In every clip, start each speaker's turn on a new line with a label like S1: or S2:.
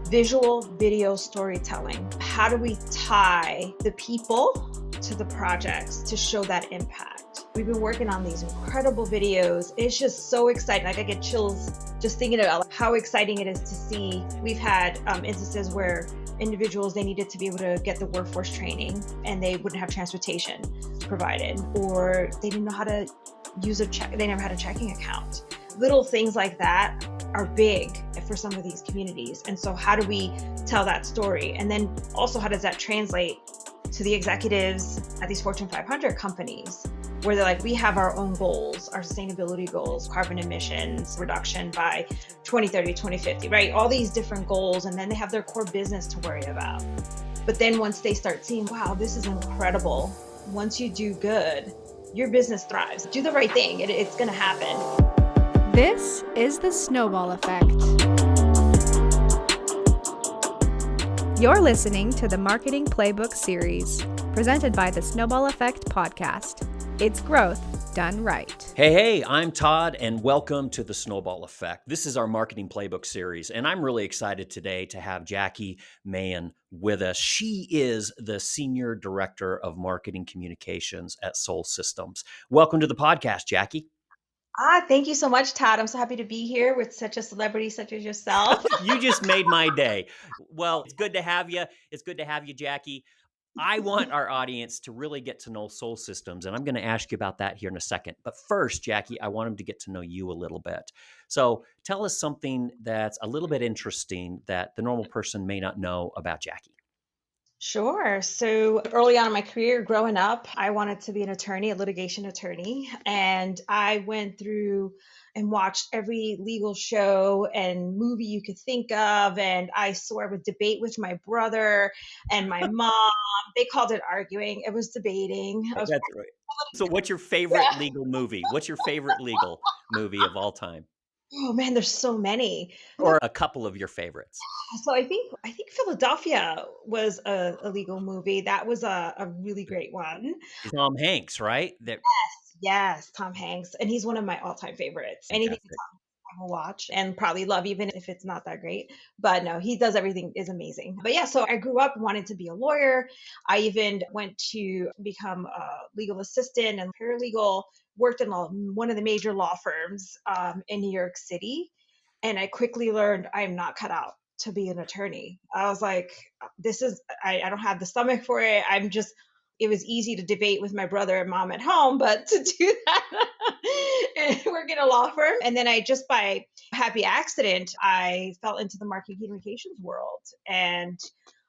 S1: visual video storytelling. How do we tie the people to the projects to show that impact? We've been working on these incredible videos. It's just so exciting. Like I get chills just thinking about how exciting it is to see. We've had instances where individuals, they needed to be able to get the workforce training and they wouldn't have transportation provided, or they didn't know how to use a check. They never had a checking account. Little things like that are big for some of these communities. And so how do we tell that story? And then also, how does that translate to the executives at these Fortune 500 companies, where they're like, we have our own goals, our sustainability goals, carbon emissions reduction by 2030, 2050, right? All these different goals. And then they have their core business to worry about. But then once they start seeing, wow, this is incredible. Once you do good, your business thrives. Do the right thing. It's going to happen.
S2: This is the Snowball Effect. You're listening to the Marketing Playbook series, presented by the Snowball Effect podcast. It's growth done right.
S3: Hey, I'm Todd, and welcome to the Snowball Effect. This is our Marketing Playbook series, and I'm really excited today to have Jacqueline Mayan with us. She is the Senior Director of Marketing Communications at Soul Systems. Welcome to the podcast, Jackie.
S1: Thank you so much, Todd. I'm so happy to be here with such a celebrity such as yourself.
S3: You just made my day. Well, it's good to have you. It's good to have you, Jackie. I want our audience to really get to know Soul Systems, and I'm going to ask you about that here in a second. But first, Jackie, I want them to get to know you a little bit. So tell us something that's a little bit interesting that the normal person may not know about Jackie.
S1: Sure. So early on in my career, growing up, I wanted to be an attorney, a litigation attorney. And I went through and watched every legal show and movie you could think of. And I swore I would debate with my brother and my mom. They called it arguing. It was debating.
S3: That's right. So what's your favorite legal movie? What's your favorite legal movie of all time?
S1: Oh man, there's so many.
S3: Or a couple of your favorites?
S1: So I think Philadelphia was a legal movie. That was a really great one.
S3: Tom Hanks, right?
S1: Yes, Tom Hanks, and he's one of my all-time favorites. Anything
S3: Fantastic.
S1: I will watch and probably love, even if it's not that great. But no, he does everything is amazing. But yeah, so I grew up wanting to be a lawyer. I even went to become a legal assistant and paralegal. Worked in one of the major law firms in New York City, and I quickly learned I am not cut out to be an attorney. I was like, I don't have the stomach for it. It was easy to debate with my brother and mom at home, but to do that and work in a law firm. And then just by happy accident, I fell into the marketing communications world. And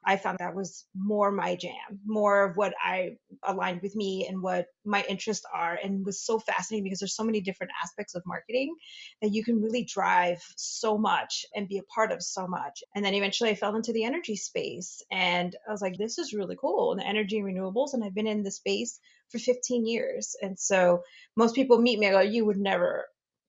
S1: I found that was more my jam, more of what I aligned with me and what my interests are, and was so fascinating because there's so many different aspects of marketing that you can really drive so much and be a part of so much. And then eventually I fell into the energy space and I was like, this is really cool. And energy and renewables. And I've been in the space for 15 years. And so most people meet me, I go, they would never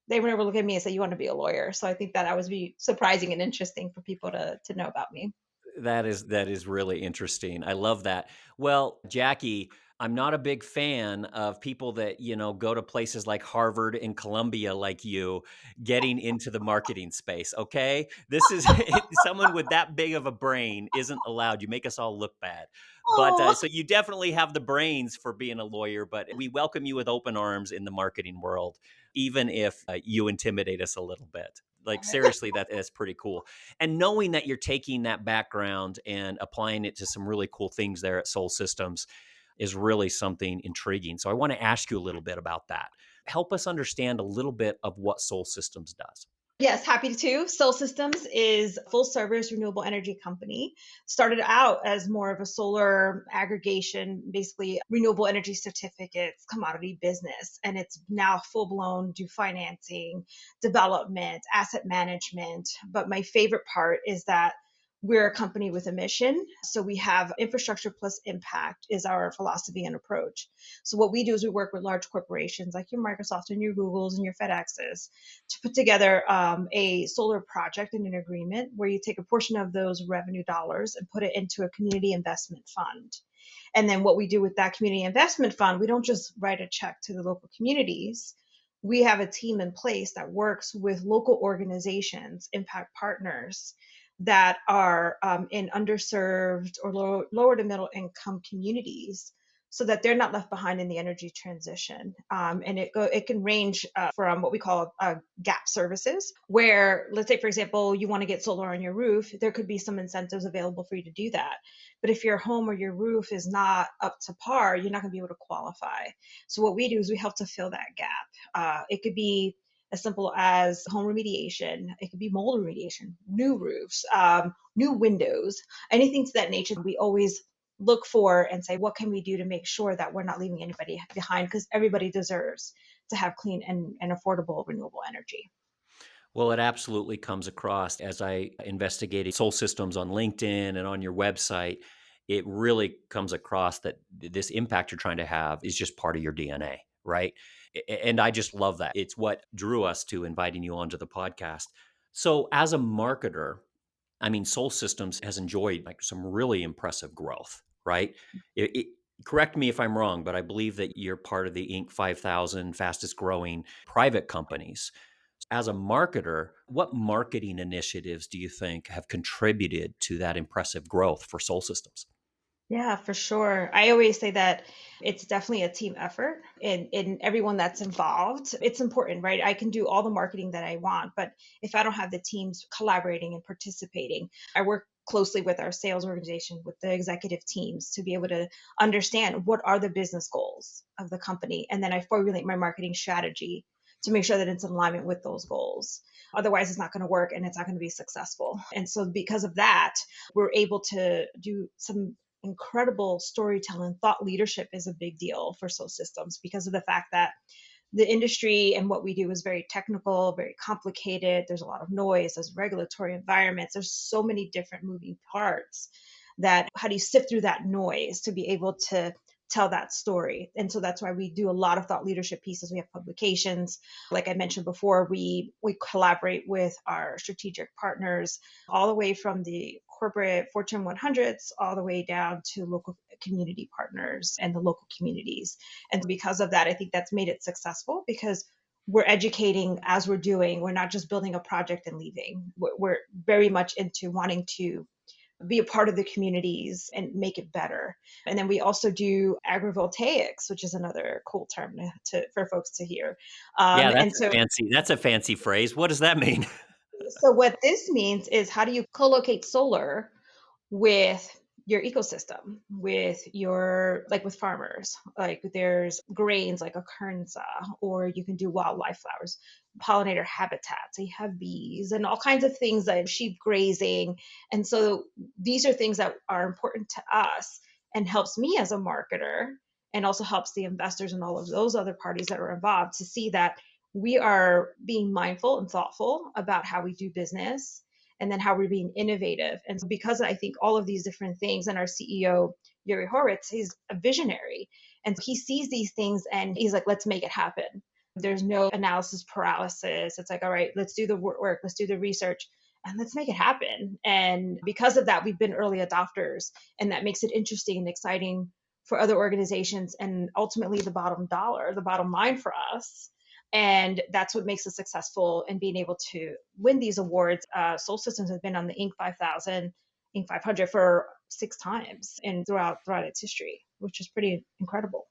S1: look at me and say, you want to be a lawyer. So I think that would be surprising and interesting for people to know about me.
S3: That is really interesting. I love that. Well, Jackie, I'm not a big fan of people that, go to places like Harvard and Columbia like you getting into the marketing space, okay? This is someone with that big of a brain isn't allowed. You make us all look bad. But so you definitely have the brains for being a lawyer, but we welcome you with open arms in the marketing world, even if you intimidate us a little bit. Like seriously, that is pretty cool. And knowing that you're taking that background and applying it to some really cool things there at Soul Systems is really something intriguing. So I want to ask you a little bit about that. Help us understand a little bit of what Soul Systems does.
S1: Yes, happy to. Soul Systems is a full service renewable energy company. Started out as more of a solar aggregation, basically renewable energy certificates, commodity business. And it's now full blown do financing, development, asset management. But my favorite part is that we're a company with a mission. So we have infrastructure plus impact is our philosophy and approach. So what we do is we work with large corporations like your Microsoft and your Googles and your FedExes to put together a solar project and an agreement where you take a portion of those revenue dollars and put it into a community investment fund. And then what we do with that community investment fund, we don't just write a check to the local communities. We have a team in place that works with local organizations, impact partners, that are in underserved or lower to middle income communities, so that they're not left behind in the energy transition. And it can range from what we call gap services, where, let's say, for example, you want to get solar on your roof. There could be some incentives available for you to do that. But if your home or your roof is not up to par, you're not going to be able to qualify. So what we do is we help to fill that gap. It could be as simple as home remediation. It could be mold remediation, new roofs, new windows, anything to that nature. We always look for and say, what can we do to make sure that we're not leaving anybody behind? Because everybody deserves to have clean and affordable renewable energy.
S3: Well, it absolutely comes across as I investigated Soul Systems on LinkedIn and on your website. It really comes across that this impact you're trying to have is just part of your DNA, right? And I just love that. It's what drew us to inviting you onto the podcast. So, as a marketer, I mean, Soul Systems has enjoyed like some really impressive growth, right? Correct me if I'm wrong, but I believe that you're part of the Inc. 5000 fastest growing private companies. As a marketer, what marketing initiatives do you think have contributed to that impressive growth for Soul Systems?
S1: Yeah, for sure. I always say that it's definitely a team effort in everyone that's involved. It's important, right? I can do all the marketing that I want, but if I don't have the teams collaborating and participating, I work closely with our sales organization, with the executive teams to be able to understand what are the business goals of the company. And then I formulate my marketing strategy to make sure that it's in alignment with those goals. Otherwise, it's not going to work and it's not going to be successful. And so, because of that, we're able to do some incredible storytelling. Thought leadership is a big deal for Soul Systems because of the fact that the industry and what we do is very technical, very complicated. There's a lot of noise, there's regulatory environments, there's so many different moving parts that how do you sift through that noise to be able to tell that story? And so that's why we do a lot of thought leadership pieces. We have publications. Like I mentioned before, we collaborate with our strategic partners all the way from the corporate Fortune 100s all the way down to local community partners and the local communities. And because of that, I think that's made it successful because we're educating as we're doing. We're not just building a project and leaving. We're very much into wanting to be a part of the communities and make it better. And then we also do agrivoltaics, which is another cool term for folks to hear.
S3: Yeah,
S1: And so,
S3: that's a fancy phrase. What does that mean?
S1: so what this means is how do you co-locate solar with your ecosystem, with your, like with farmers, like there's grains like a kernza, or you can do wildlife flowers, pollinator habitats. So you have bees and all kinds of things, like sheep grazing. And so these are things that are important to us and helps me as a marketer, and also helps the investors and all of those other parties that are involved to see that we are being mindful and thoughtful about how we do business, and then how we're being innovative. And so because I think all of these different things, and our CEO, Yuri Horowitz, he's a visionary. And he sees these things and he's like, let's make it happen. There's no analysis paralysis. It's like, all right, let's do the work, let's do the research, and let's make it happen. And because of that, we've been early adopters. And that makes it interesting and exciting for other organizations, and ultimately the bottom dollar, the bottom line for us. And that's what makes us successful in being able to win these awards. Soul Systems has been on the Inc. 5000, Inc. 500 for 6 times and throughout its history, which is pretty incredible.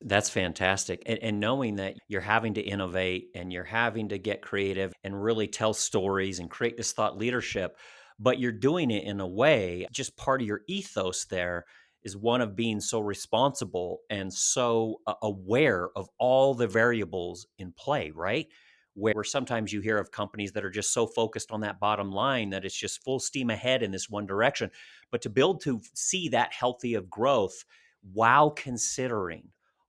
S3: That's fantastic. And knowing that you're having to innovate and you're having to get creative and really tell stories and create this thought leadership, but you're doing it in a way, just part of your ethos there is one of being so responsible and so aware of all the variables in play, right? Where sometimes you hear of companies that are just so focused on that bottom line that it's just full steam ahead in this one direction. But to build to see that healthy of growth while considering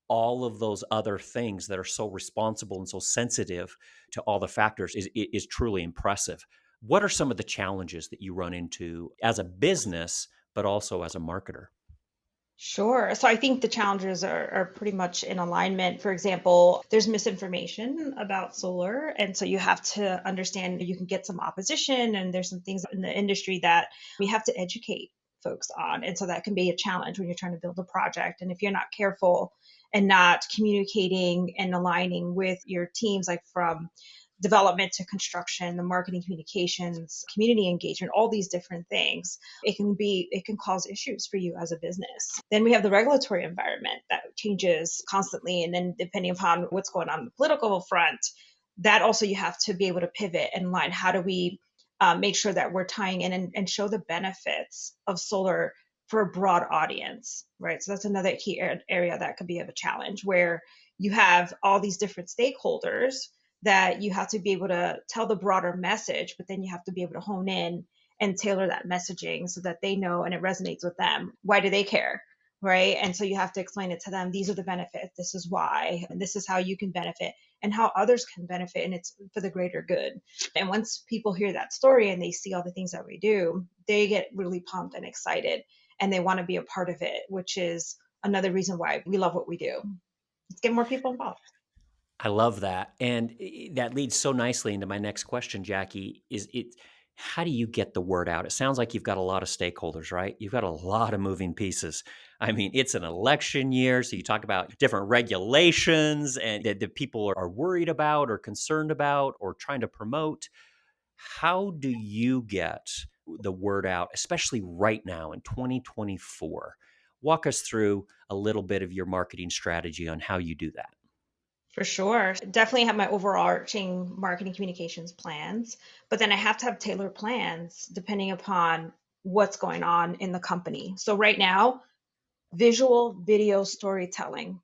S3: all of those other things that are so responsible and so sensitive to all the factors is truly impressive. What are some of the challenges that you run into as a business, but also as a marketer?
S1: Sure. So I think the challenges are pretty much in alignment. For example, there's misinformation about solar. And so you have to understand you can get some opposition, and there's some things in the industry that we have to educate folks on. And so that can be a challenge when you're trying to build a project. And if you're not careful and not communicating and aligning with your teams, like from development to construction, the marketing, communications, community engagement, all these different things. It can cause issues for you as a business. Then we have the regulatory environment that changes constantly. And then depending upon what's going on the political front, that also you have to be able to pivot and line. How do we make sure that we're tying in and show the benefits of solar for a broad audience, right? So that's another key area that could be of a challenge, where you have all these different stakeholders that you have to be able to tell the broader message, but then you have to be able to hone in and tailor that messaging so that they know and it resonates with them. Why do they care? Right. And so you have to explain it to them. These are the benefits. This is why. And this is how you can benefit and how others can benefit. And it's for the greater good. And once people hear that story and they see all the things that we do, they get really pumped and excited and they want to be a part of it, which is another reason why we love what we do. Let's get more people involved.
S3: I love that. And that leads so nicely into my next question, Jackie, is it how do you get the word out? It sounds like you've got a lot of stakeholders, right? You've got a lot of moving pieces. I mean, it's an election year, so you talk about different regulations and that people are worried about or concerned about or trying to promote. How do you get the word out, especially right now in 2024? Walk us through a little bit of your marketing strategy on how you do that.
S1: For sure. Definitely have my overarching marketing communications plans, but then I have to have tailored plans depending upon what's going on in the company. So right now, visual video storytelling,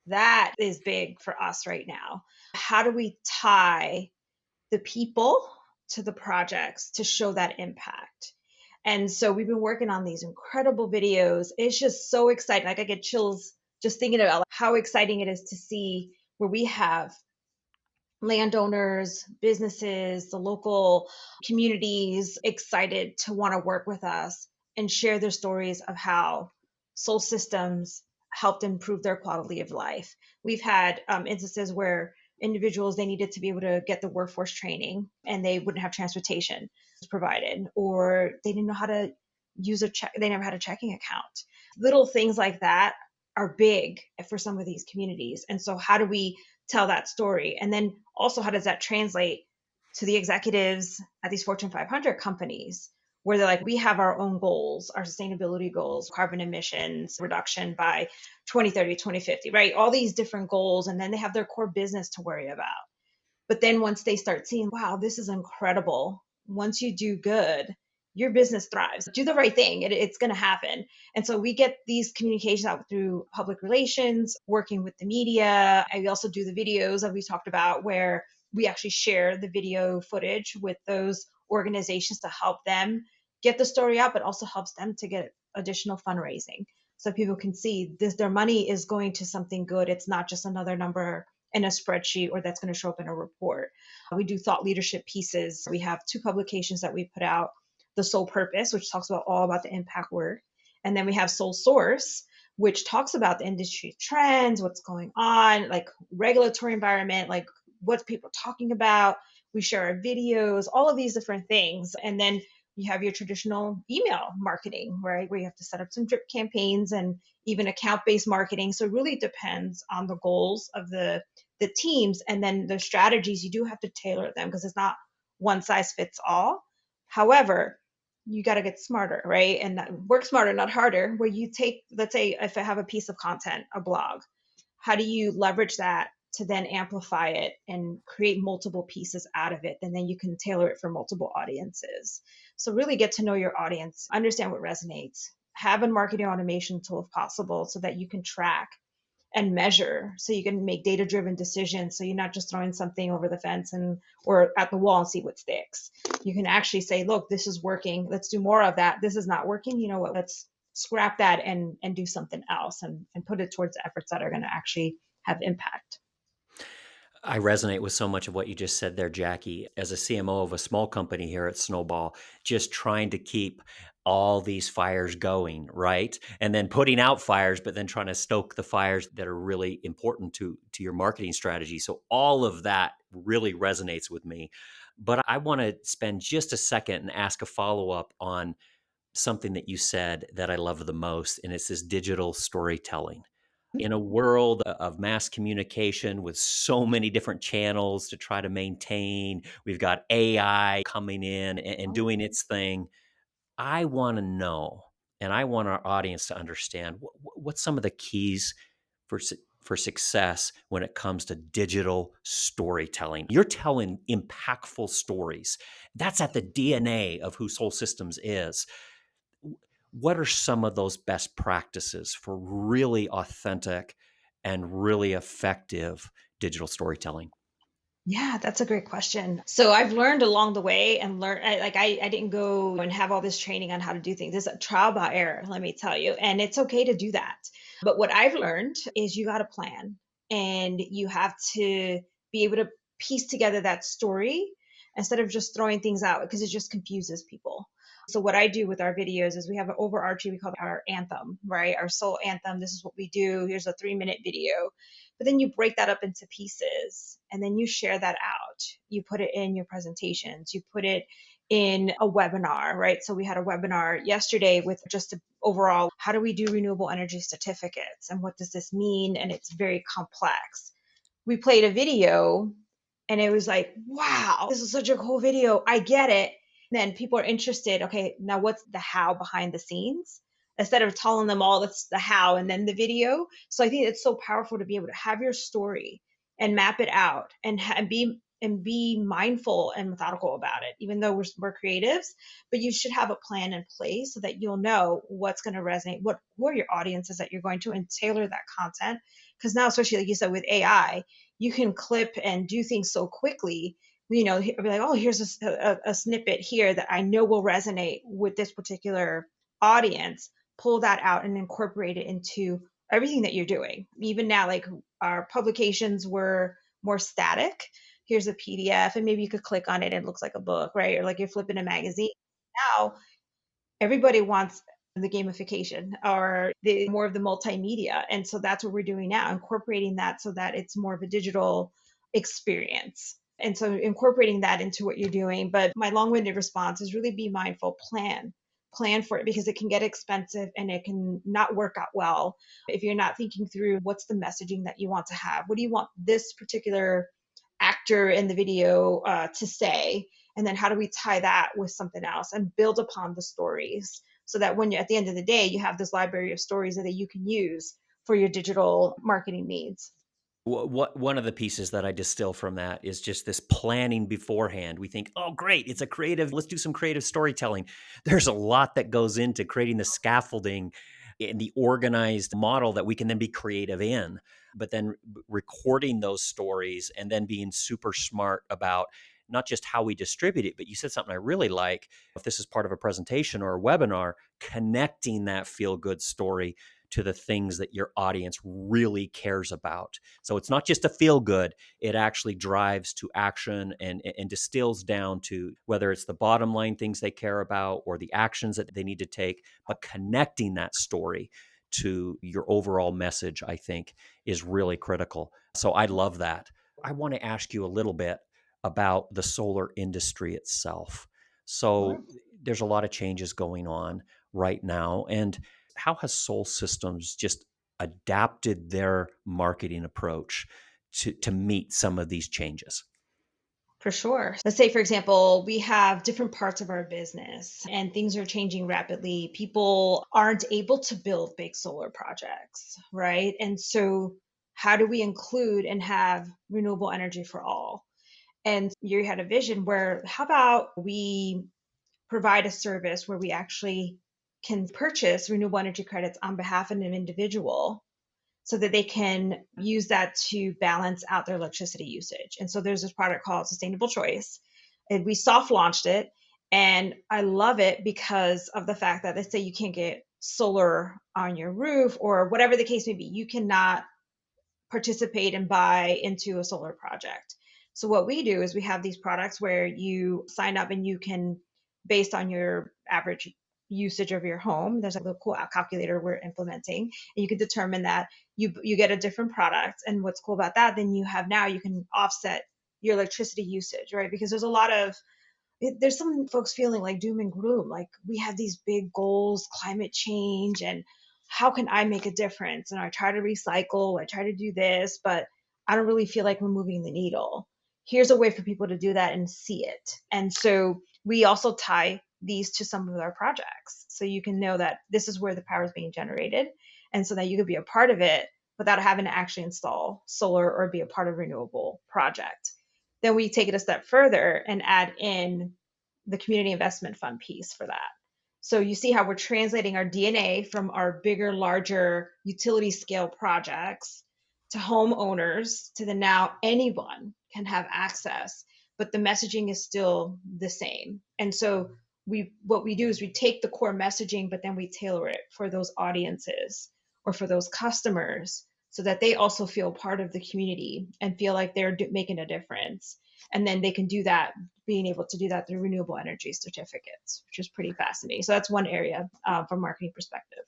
S1: that is big for us right now. How do we tie the people to the projects to show that impact? And so we've been working on these incredible videos. It's just so exciting. Like I get chills just thinking about how exciting it is to see where we have landowners, businesses, the local communities excited to want to work with us and share their stories of how soul systems helped improve their quality of life. We've had instances where individuals, they needed to be able to get the workforce training and they wouldn't have transportation provided, or they didn't know how to use a check. They never had a checking account. Little things like that are big for some of these communities. And so how do we tell that story? And then also, how does that translate to the executives at these Fortune 500 companies where they're like, we have our own goals, our sustainability goals, carbon emissions reduction by 2030, 2050, right? All these different goals. And then they have their core business to worry about. But then once they start seeing, wow, this is incredible. Once you do good, your business thrives. Do the right thing, it's going to happen. And so we get these communications out through public relations, working with the media. I also do the videos that we talked about where we actually share the video footage with those organizations to help them get the story out, but also helps them to get additional fundraising. So people can see this, their money is going to something good. It's not just another number in a spreadsheet or that's going to show up in a report. We do thought leadership pieces. We have 2 publications that we put out, The Soul Purpose, which talks about all about the impact work. And then we have Soul Source, which talks about the industry trends, what's going on, like regulatory environment, like what people are talking about. We share our videos, all of these different things. And then you have your traditional email marketing, right? Where you have to set up some drip campaigns and even account-based marketing. So it really depends on the goals of the teams. And then the strategies, you do have to tailor them because it's not one size fits all. However, you got to get smarter, right? And work smarter, not harder, where you take, let's say, if I have a piece of content, a blog, how do you leverage that to then amplify it and create multiple pieces out of it? And then you can tailor it for multiple audiences. So really get to know your audience, understand what resonates, have a marketing automation tool if possible so that you can track and measure so you can make data-driven decisions. So you're not just throwing something over the fence and or at the wall and see what sticks. You can actually say, look, this is working. Let's do more of that. This is not working. You know what? Let's scrap that and do something else and put it towards efforts that are going to actually have impact.
S3: I resonate with so much of what you just said there, Jackie. As a CMO of a small company here at Snowball, just trying to keep all these fires going, right? And then putting out fires, but then trying to stoke the fires that are really important to your marketing strategy. So all of that really resonates with me. But I want to spend just a second and ask a follow-up on something that you said that I love the most, and it's this digital storytelling. In a world of mass communication with so many different channels to try to maintain, we've got AI coming in and doing its thing. I want to know, and I want our audience to understand what's some of the keys for success when it comes to digital storytelling. You're telling impactful stories. That's at the DNA of who Soul Systems is. What are some of those best practices for really authentic and really effective digital storytelling?
S1: Yeah, that's a great question. So I've learned along the way and I didn't go and have all this training on how to do things. It's a trial by error, let me tell you. And it's okay to do that. But what I've learned is you got to plan and you have to be able to piece together that story instead of just throwing things out because it just confuses people. So what I do with our videos is we have an overarching, we call it our anthem, right? Our soul anthem. This is what we do. Here's a 3-minute video, but then you break that up into pieces and then you share that out. You put it in your presentations, you put it in a webinar, right? So we had a webinar yesterday with just overall, how do we do renewable energy certificates and what does this mean? And it's very complex. We played a video and it was like, wow, this is such a cool video. I get it. Then people are interested. Okay, now what's the how behind the scenes? Instead of telling them all that's the how and then the video. So I think it's so powerful to be able to have your story and map it out and be mindful and methodical about it, even though we're creatives, but you should have a plan in place so that you'll know what's going to resonate, who are your audiences that you're going to, and tailor that content. Because now, especially like you said, with AI, you can clip and do things so quickly. Be like, oh, here's a snippet here that I know will resonate with this particular audience. Pull that out and incorporate it into everything that you're doing. Even now, like our publications were more static. Here's a PDF, and maybe you could click on it and it looks like a book, right? Or like you're flipping a magazine. Now everybody wants the gamification or the more of the multimedia. And so that's what we're doing now, incorporating that so that it's more of a digital experience. And so incorporating that into what you're doing. But my long-winded response is really be mindful, plan for it because it can get expensive and it can not work out well if you're not thinking through what's the messaging that you want to have. What do you want this particular actor in the video to say? And then how do we tie that with something else and build upon the stories so that when at the end of the day, you have this library of stories that you can use for your digital marketing needs.
S3: What one of the pieces that I distill from that is just this planning beforehand. We think, oh, great, it's a creative, let's do some creative storytelling. There's a lot that goes into creating the scaffolding and the organized model that we can then be creative in. But then recording those stories and then being super smart about not just how we distribute it, but you said something I really like. If this is part of a presentation or a webinar, connecting that feel good story to the things that your audience really cares about. So it's not just a feel good, it actually drives to action and distills down to whether it's the bottom line things they care about or the actions that they need to take, but connecting that story to your overall message, I think, is really critical. So I love that. I want to ask you a little bit about the solar industry itself.
S1: Sure.
S3: So there's a lot of changes going on right now. And how has Soul Systems just adapted their marketing approach to meet some of these changes?
S1: For sure. Let's say, for example, we have different parts of our business and things are changing rapidly. People aren't able to build big solar projects, right? And so, how do we include and have renewable energy for all? And you had a vision where, how about we provide a service where we actually can purchase renewable energy credits on behalf of an individual so that they can use that to balance out their electricity usage. And so there's this product called Sustainable Choice. And we soft launched it. And I love it because of the fact that let's say you can't get solar on your roof or whatever the case may be, you cannot participate and buy into a solar project. So what we do is we have these products where you sign up and you can, based on your average usage of your home, there's a little cool calculator we're implementing, and you can determine that you get a different product. And what's cool about that, then you can offset your electricity usage, right? Because there's some folks feeling like doom and gloom, like we have these big goals, climate change, and how can I make a difference? And I try to recycle, I try to do this, but I don't really feel like we're moving the needle. Here's a way for people to do that and see it. And so we also tie these to some of our projects. So you can know that this is where the power is being generated. And so that you could be a part of it without having to actually install solar or be a part of a renewable project. Then we take it a step further and add in the community investment fund piece for that. So you see how we're translating our DNA from our bigger, larger utility scale projects to homeowners to the now anyone can have access, but the messaging is still the same. And so what we do is we take the core messaging, but then we tailor it for those audiences or for those customers so that they also feel part of the community and feel like they're making a difference. And then they can do that, being able to do that through renewable energy certificates, which is pretty fascinating. So that's one area from marketing perspective.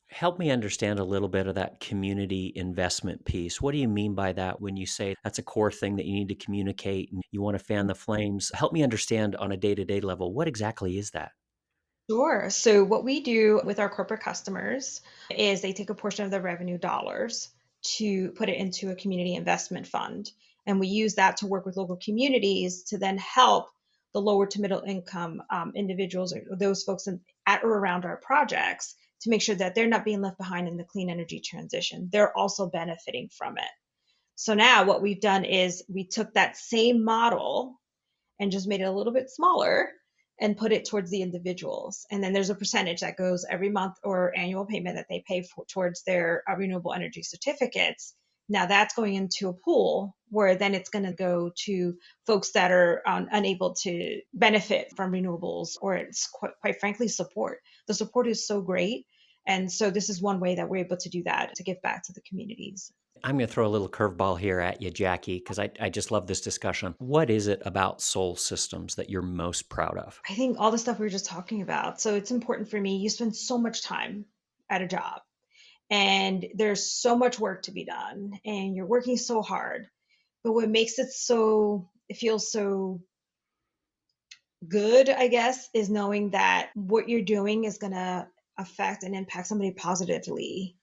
S3: Help me understand a little bit of that community investment piece. What do you mean by that when you say that's a core thing that you need to communicate and you want to fan the flames? Help me understand on a day-to-day level, what exactly is that?
S1: Sure. So what we do with our corporate customers is they take a portion of their revenue dollars to put it into a community investment fund. And we use that to work with local communities to then help the lower to middle income individuals or those folks at or around our projects to make sure that they're not being left behind in the clean energy transition. They're also benefiting from it. So now what we've done is we took that same model and just made it a little bit smaller and put it towards the individuals. And then there's a percentage that goes every month or annual payment that they pay towards their renewable energy certificates. Now that's going into a pool where then it's going to go to folks that are unable to benefit from renewables, or it's quite frankly support. The support is so great. And so this is one way that we're able to do that, to give back to the communities.
S3: I'm going to throw a little curveball here at you, Jackie, because I just love this discussion. What is it about Soul Systems that you're most proud of?
S1: I think all the stuff we were just talking about. So it's important for me. You spend so much time at a job and there's so much work to be done and you're working so hard. But what makes it feels so good, I guess, is knowing that what you're doing is going to affect and impact somebody positively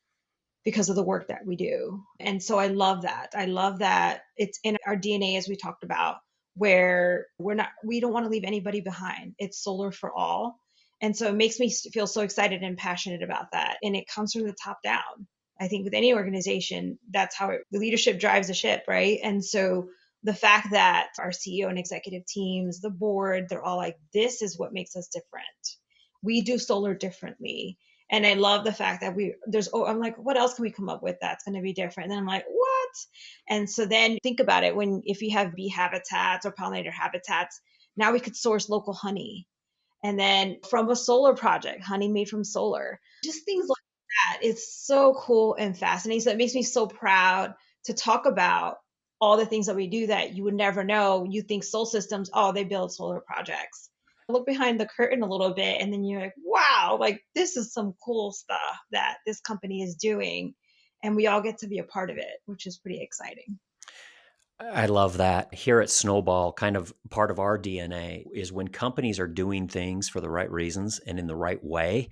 S1: because of the work that we do. And so I love that. I love that it's in our DNA, as we talked about, where we don't want to leave anybody behind. It's solar for all. And so it makes me feel so excited and passionate about that. And it comes from the top down. I think with any organization, that's how the leadership drives the ship, right? And so the fact that our CEO and executive teams, the board, they're all like, this is what makes us different. We do solar differently. And I love the fact that I'm like, what else can we come up with that's going to be different? And then I'm like, what? And so then think about it, if you have bee habitats or pollinator habitats, now we could source local honey. And then from a solar project, honey made from solar, just things like that. It's so cool and fascinating. So it makes me so proud to talk about all the things that we do that you would never know. You think Soul Systems, oh, they build solar projects. Look behind the curtain a little bit and then you're like, wow, like this is some cool stuff that this company is doing. And we all get to be a part of it, which is pretty exciting.
S3: I love that. Here at Snowball, kind of part of our DNA is when companies are doing things for the right reasons and in the right way,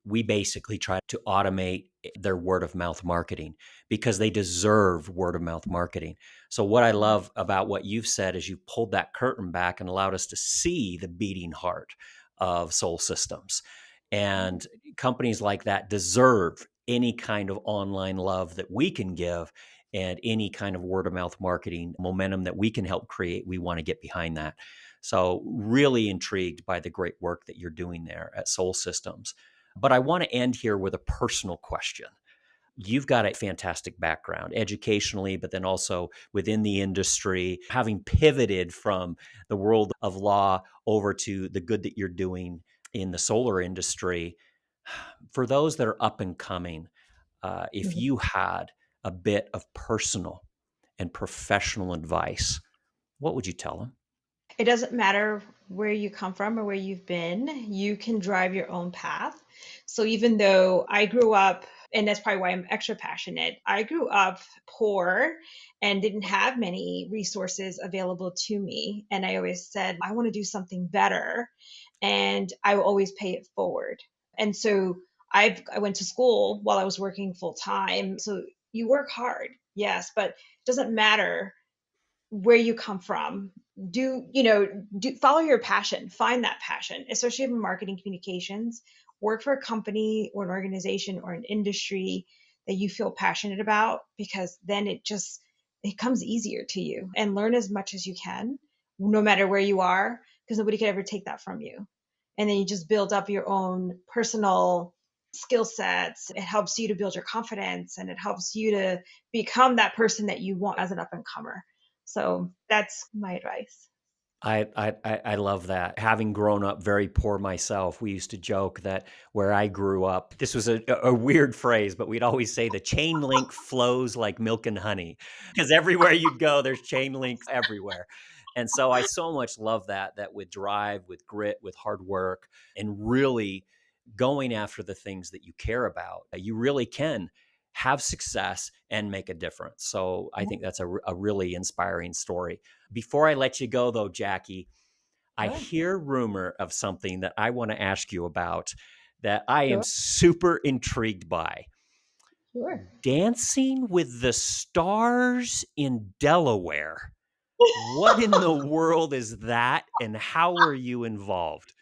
S3: we basically try to automate their word of mouth marketing because they deserve word of mouth marketing. So, what I love about what you've said is you've pulled that curtain back and allowed us to see the beating heart of Soul Systems. And companies like that deserve any kind of online love that we can give and any kind of word of mouth marketing momentum that we can help create. We want to get behind that. So, really intrigued by the great work that you're doing there at Soul Systems. But I want to end here with a personal question. You've got a fantastic background educationally, but then also within the industry, having pivoted from the world of law over to the good that you're doing in the solar industry. For those that are up and coming, if
S1: Mhm.
S3: you had a bit of personal and professional advice, what would you tell them?
S1: It doesn't matter where you come from or where you've been, you can drive your own path. So even though I grew up, and that's probably why I'm extra passionate, I grew up poor and didn't have many resources available to me. And I always said, I want to do something better. And I will always pay it forward. And so I went to school while I was working full time. So you work hard, yes, but it doesn't matter where you come from. Do follow your passion, find that passion, especially in marketing communications. Work for a company or an organization or an industry that you feel passionate about, because then it comes easier to you, and learn as much as you can, no matter where you are, because nobody could ever take that from you. And then you just build up your own personal skill sets. It helps you to build your confidence, and it helps you to become that person that you want as an up and comer. So that's my advice.
S3: I love that. Having grown up very poor myself, we used to joke that where I grew up, this was a weird phrase, but we'd always say the chain link flows like milk and honey, because everywhere you'd go, there's chain links everywhere. And so I so much love that with drive, with grit, with hard work, and really going after the things that you care about, you really can have success and make a difference. So I think that's a really inspiring story. Before I let you go, though, Jackie, I
S1: Sure.
S3: hear rumor of something that I want to ask you about that I am
S1: Sure.
S3: super intrigued by.
S1: Sure.
S3: Dancing with the Stars in Delaware. What in the world is that, and how were you involved?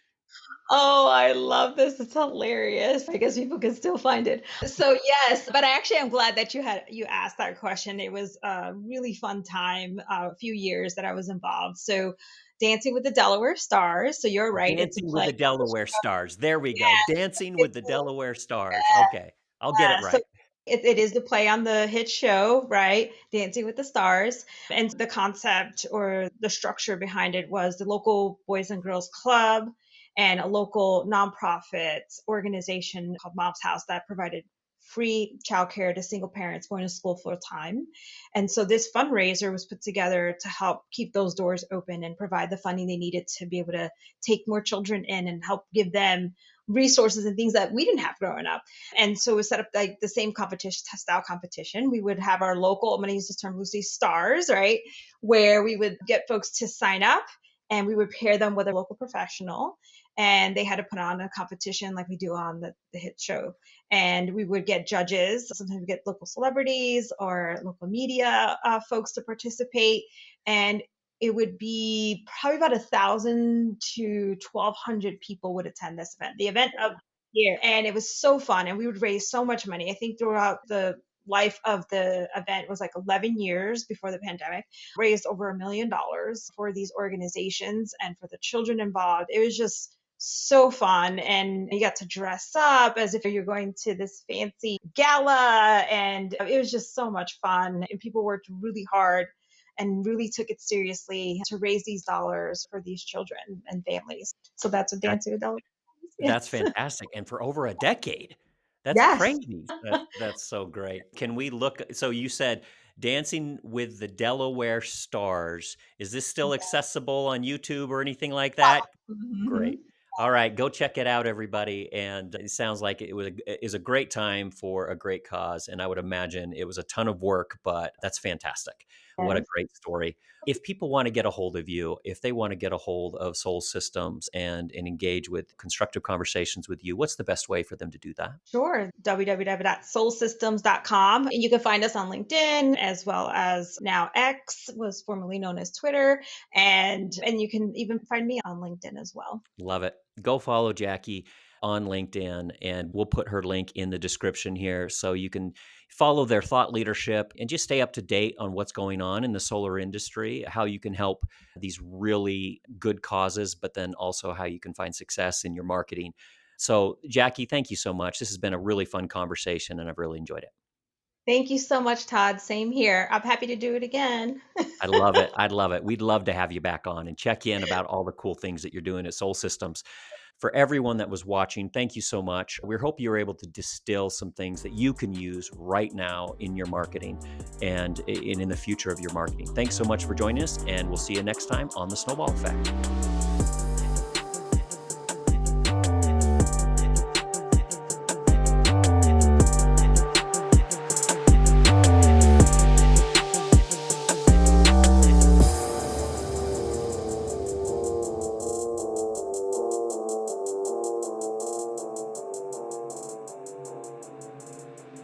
S1: Oh, I love this. It's hilarious. I guess people can still find it. So yes, but I actually am glad that you asked that question. It was a really fun time, a few years that I was involved. So Dancing with the Delaware Stars. So you're right. It's a
S3: Dancing with
S1: play.
S3: the Delaware Stars. There we go.
S1: Yeah,
S3: Dancing with
S1: it's
S3: the Delaware Stars. Okay, I'll get it
S1: So
S3: right.
S1: it is the play on the hit show, right? Dancing with the Stars. And the concept or the structure behind it was the local Boys and Girls Club and a local nonprofit organization called Mom's House that provided free childcare to single parents going to school full time. And so this fundraiser was put together to help keep those doors open and provide the funding they needed to be able to take more children in and help give them resources and things that we didn't have growing up. And so we set up like the same competition, style competition. We would have our local, I'm going to use this term loosely, stars, right? Where we would get folks to sign up, and we would pair them with a local professional. And they had to put on a competition like we do on the hit show. And we would get judges. Sometimes we get local celebrities or local media folks to participate. And it would be probably about 1,000 to 1,200 people would attend this event. The event of year. And it was so fun. And we would raise so much money. I think throughout the life of the event was like 11 years before the pandemic, raised over $1 million for these organizations and for the children involved. It was just so fun. And you got to dress up as if you're going to this fancy gala. And it was just so much fun. And people worked really hard and really took it seriously to raise these dollars for these children and families. So that's what
S3: That
S1: Dancing with Dollars is.
S3: that's fantastic, and for over a decade. That's
S1: Yes.
S3: crazy. That's so great. Can we look so you said Dancing with the Delaware Stars. Is this still accessible on YouTube or anything like that? Great.
S1: Mhm.
S3: All right, go check it out, everybody. And it sounds like it is a great time for a great cause. And I would imagine it was a ton of work, but that's fantastic. What a
S1: Yes.
S3: great story. If people want to get a hold of you, if they want to get a hold of Soul Systems and engage with constructive conversations with you, what's the best way for them to do that?
S1: Sure. www.soulsystems.com. And you can find us on LinkedIn, as well as now X, was formerly known as Twitter. And you can even find me on LinkedIn as well.
S3: Love it. Go follow Jackie on LinkedIn, and we'll put her link in the description here so you can follow their thought leadership and just stay up to date on what's going on in the solar industry, how you can help these really good causes, but then also how you can find success in your marketing. So, Jackie, thank you so much. This has been a really fun conversation, and I've really enjoyed it.
S1: Thank you so much, Todd. Same here. I'm happy to do it again.
S3: I love it. I'd love it. We'd love to have you back on and check in about all the cool things that you're doing at Soul Systems. For everyone that was watching, thank you so much. We hope you were able to distill some things that you can use right now in your marketing and in the future of your marketing. Thanks so much for joining us, and we'll see you next time on the Snowball Effect.